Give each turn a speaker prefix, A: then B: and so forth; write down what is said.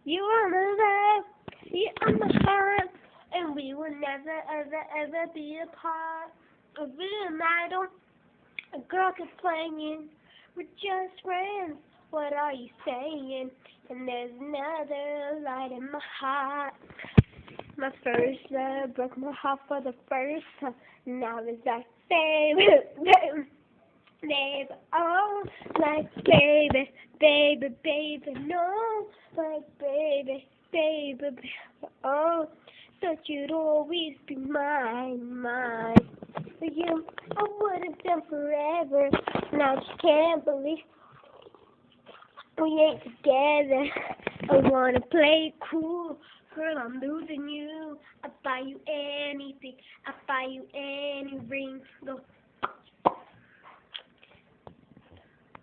A: You are my love, you are my heart, and we will never, ever, ever be apart. A villain idol, a girl complaining, we're just friends. What are you saying? And there's another light in my heart. My first love broke my heart for the first time. Now it's like, baby, baby, oh, like baby, baby, baby, no, like baby, baby, baby, oh, thought you'd always be mine, mine. For you, I would have done forever. Now I just can't believe we ain't together. I wanna play it cool. Girl, I'm losing you. I buy you anything. I buy you any ring. Go